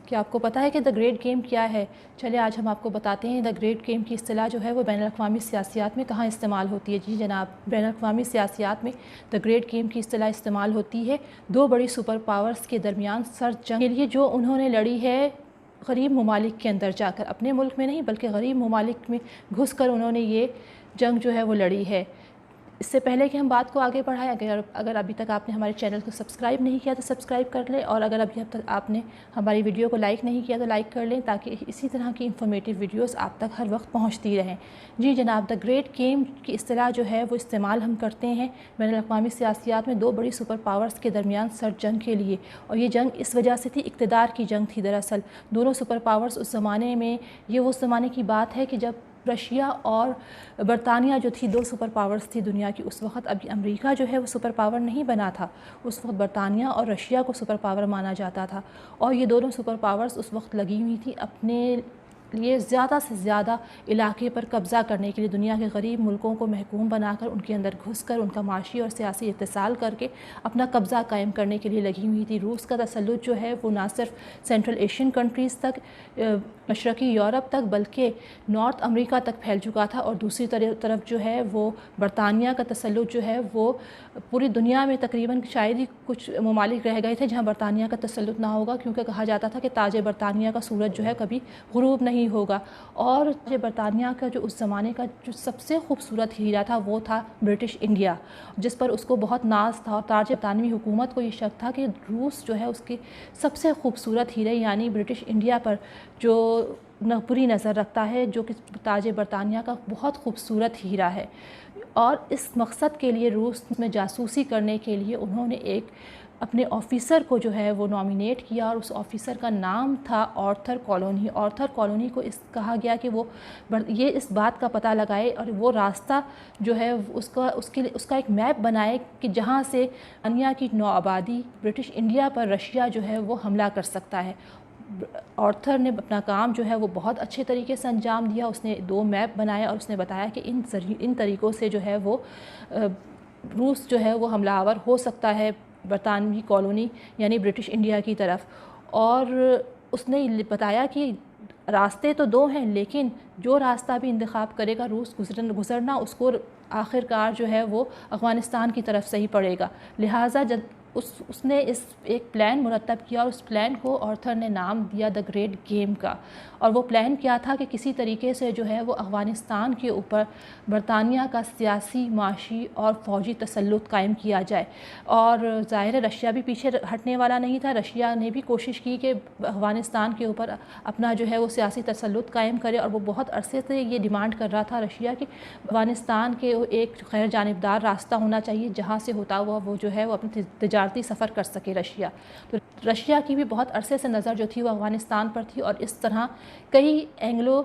کیا آپ کو پتہ ہے کہ دا گریٹ گیم کیا ہے؟ چلے آج ہم آپ کو بتاتے ہیں دا گریٹ گیم کی اصطلاح جو ہے وہ بین الاقوامی سیاسیات میں کہاں استعمال ہوتی ہے۔ جی جناب، بین الاقوامی سیاسیات میں دا گریٹ گیم کی اصطلاح استعمال ہوتی ہے دو بڑی سپر پاورز کے درمیان سرد جنگ کے لیے جو انہوں نے لڑی ہے غریب ممالک کے اندر جا کر، اپنے ملک میں نہیں بلکہ غریب ممالک میں گھس کر انہوں نے یہ جنگ جو ہے وہ لڑی ہے۔ اس سے پہلے کہ ہم بات کو آگے بڑھائیں، اگر ابھی تک آپ نے ہمارے چینل کو سبسکرائب نہیں کیا تو سبسکرائب کر لیں، اور اگر ابھی تک آپ نے ہماری ویڈیو کو لائک نہیں کیا تو لائک کر لیں تاکہ اسی طرح کی انفارمیٹیو ویڈیوز آپ تک ہر وقت پہنچتی رہیں۔ جی جناب، دا گریٹ گیم کی اصطلاح جو ہے وہ استعمال ہم کرتے ہیں بین الاقوامی سیاسیات میں دو بڑی سپر پاورز کے درمیان سرد جنگ کے لیے، اور یہ جنگ اس وجہ سے تھی، اقتدار کی جنگ تھی دراصل۔ دونوں سپر پاورز اس زمانے میں، یہ وہ زمانے کی بات ہے کہ جب رشیا اور برطانیہ جو تھی دو سپر پاورز تھی دنیا کی اس وقت۔ ابھی امریکہ جو ہے وہ سپر پاور نہیں بنا تھا، اس وقت برطانیہ اور رشیا کو سپر پاور مانا جاتا تھا، اور یہ دونوں سپر پاورز اس وقت لگی ہوئی تھی اپنے لیے زیادہ سے زیادہ علاقے پر قبضہ کرنے کے لیے، دنیا کے غریب ملکوں کو محکوم بنا کر ان کے اندر گھس کر ان کا معاشی اور سیاسی اتصال کر کے اپنا قبضہ قائم کرنے کے لیے لگی ہوئی تھی۔ روس کا تسلط جو ہے وہ نہ صرف سینٹرل ایشین کنٹریز تک، مشرقی یورپ تک، بلکہ نارتھ امریکہ تک پھیل چکا تھا، اور دوسری طرف جو ہے وہ برطانیہ کا تسلط جو ہے وہ پوری دنیا میں تقریباً شاید ہی کچھ ممالک رہ گئے تھے جہاں برطانیہ کا تسلط نہ ہوگا، کیونکہ کہا جاتا تھا کہ تاج برطانیہ کا سورج جو ہے کبھی غروب نہیں ہوگا۔ اور برطانیہ کا جو اس زمانے کا جو سب سے خوبصورت ہیرا تھا وہ تھا برٹش انڈیا، جس پر اس کو بہت ناز تھا، اور تاج برطانوی حکومت کو یہ شک تھا کہ روس جو ہے اس کی سب سے خوبصورت ہیرے یعنی برٹش انڈیا پر جو بری نظر رکھتا ہے، جو کہ تاج برطانیہ کا بہت خوبصورت ہیرا ہے۔ اور اس مقصد کے لیے روس میں جاسوسی کرنے کے لیے انہوں نے ایک اپنے آفیسر کو جو ہے وہ نامینیٹ کیا، اور اس آفیسر کا نام تھا آرتھر کولونی۔ آرتھر کولونی کو کہا گیا کہ وہ یہ اس بات کا پتہ لگائے اور وہ راستہ جو ہے اس کا ایک میپ بنائے کہ جہاں سے برطانیہ کی نو آبادی برٹش انڈیا پر رشیا جو ہے وہ حملہ کر سکتا ہے۔ آرتھر نے اپنا کام جو ہے وہ بہت اچھے طریقے سے انجام دیا، اس نے دو میپ بنائے اور اس نے بتایا کہ ان طریقوں سے جو ہے وہ روس جو ہے وہ حملہ آور ہو سکتا ہے برطانوی کالونی یعنی برٹش انڈیا کی طرف۔ اور اس نے بتایا کہ راستے تو دو ہیں، لیکن جو راستہ بھی انتخاب کرے گا روس گزرنا اس کو آخر کار جو ہے وہ افغانستان کی طرف سے ہی پڑے گا۔ لہٰذا جب اس نے ایک پلان مرتب کیا، اور اس پلان کو آرتھر نے نام دیا دا گریٹ گیم کا۔ اور وہ پلان کیا تھا کہ کسی طریقے سے جو ہے وہ افغانستان کے اوپر برطانیہ کا سیاسی، معاشی اور فوجی تسلط قائم کیا جائے۔ اور ظاہر ہے رشیا بھی پیچھے ہٹنے والا نہیں تھا، رشیا نے بھی کوشش کی کہ افغانستان کے اوپر اپنا جو ہے وہ سیاسی تسلط قائم کرے، اور وہ بہت عرصے سے یہ ڈیمانڈ کر رہا تھا رشیا کہ افغانستان کے ایک غیر جانبدار راستہ ہونا چاہیے جہاں سے ہوتا ہوا وہ جو ہے وہ اپنی تجارتی سفر کر سکے رشیا۔ تو رشیا کی بھی بہت عرصے سے نظر جو تھی وہ افغانستان پر تھی، اور اس طرح کئی اینگلو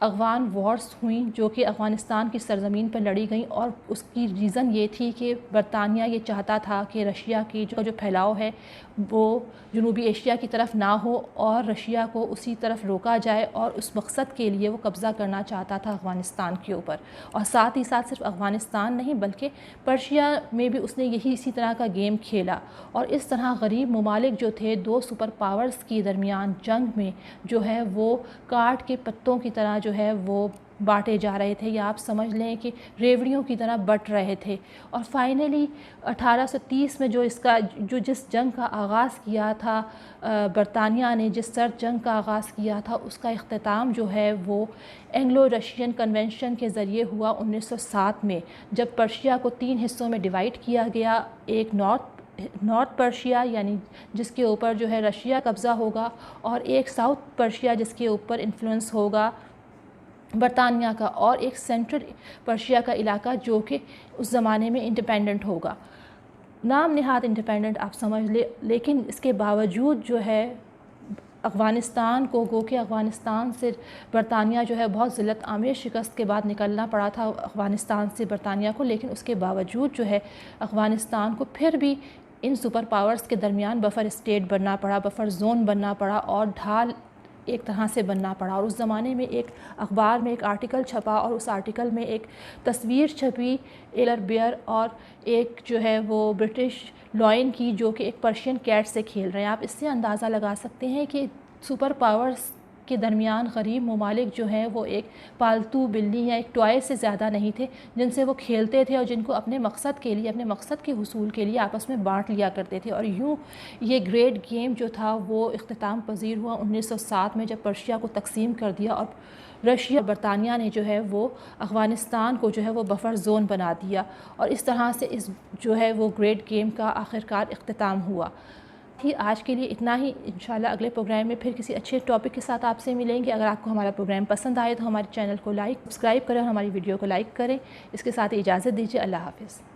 افغان وارز ہوئیں جو کہ افغانستان کی سرزمین پر لڑی گئیں، اور اس کی ریزن یہ تھی کہ برطانیہ یہ چاہتا تھا کہ رشیا کی جو پھیلاؤ ہے وہ جنوبی ایشیا کی طرف نہ ہو، اور رشیا کو اسی طرف روکا جائے، اور اس مقصد کے لیے وہ قبضہ کرنا چاہتا تھا افغانستان کے اوپر۔ اور ساتھ ہی ساتھ صرف افغانستان نہیں بلکہ پرشیا میں بھی اس نے اسی طرح کا گیم کھیلا، اور اس طرح غریب ممالک جو تھے دو سپر پاورز کے درمیان جنگ میں جو ہے وہ کاٹ کے پتوں کی طرح جو ہے وہ بانٹے جا رہے تھے، یا آپ سمجھ لیں کہ ریوڑیوں کی طرح بٹ رہے تھے۔ اور فائنلی 1830 میں جس جنگ کا آغاز کیا تھا برطانیہ نے، جس سرد جنگ کا آغاز کیا تھا، اس کا اختتام جو ہے وہ اینگلو رشین کنونشن کے ذریعے ہوا 1907 میں، جب پرشیا کو 3 حصوں میں ڈیوائیڈ کیا گیا، ایک نارتھ پرشیا یعنی جس کے اوپر جو ہے رشیا قبضہ ہوگا، اور ایک ساؤتھ پرشیا جس کے اوپر انفلوئنس ہوگا برطانیہ کا، اور ایک سینٹرل پرشیا کا علاقہ جو کہ اس زمانے میں انڈیپینڈنٹ ہوگا، نام نہاد انڈیپینڈنٹ آپ سمجھ لے۔ لیکن اس کے باوجود جو ہے افغانستان کو گو کہ افغانستان سے برطانیہ جو ہے بہت ذلت آمیز شکست کے بعد نکلنا پڑا تھا افغانستان سے برطانیہ کو، لیکن اس کے باوجود جو ہے افغانستان کو پھر بھی ان سپر پاورز کے درمیان بفر اسٹیٹ بننا پڑا، بفر زون بننا پڑا، اور ڈھال ایک طرح سے بننا پڑا۔ اور اس زمانے میں ایک اخبار میں ایک آرٹیکل چھپا، اور اس آرٹیکل میں ایک تصویر چھپی ایلر بیئر اور ایک جو ہے وہ برٹش لائن کی جو کہ ایک پرشین کیٹ سے کھیل رہے ہیں۔ آپ اس سے اندازہ لگا سکتے ہیں کہ سپر پاورز کے درمیان غریب ممالک جو ہیں وہ ایک پالتو بلی یا ایک ٹوائے سے زیادہ نہیں تھے جن سے وہ کھیلتے تھے اور جن کو اپنے مقصد کے لیے، اپنے مقصد کے حصول کے لیے آپس میں بانٹ لیا کرتے تھے. اور یوں یہ گریٹ گیم جو تھا وہ اختتام پذیر ہوا 1907 میں، جب پرشیا کو تقسیم کر دیا اور رشیا برطانیہ نے جو ہے وہ افغانستان کو جو ہے وہ بفر زون بنا دیا، اور اس طرح سے اس جو ہے وہ گریٹ گیم کا آخرکار اختتام ہوا. آج کے لیے اتنا ہی. انشاءاللہ اگلے پروگرام میں پھر کسی اچھے ٹاپک کے ساتھ آپ سے ملیں گے. اگر آپ کو ہمارا پروگرام پسند آئے تو ہمارے چینل کو سبسکرائب کریں اور ہماری ویڈیو کو لائک کریں. اس کے ساتھ اجازت دیجیے. اللہ حافظ.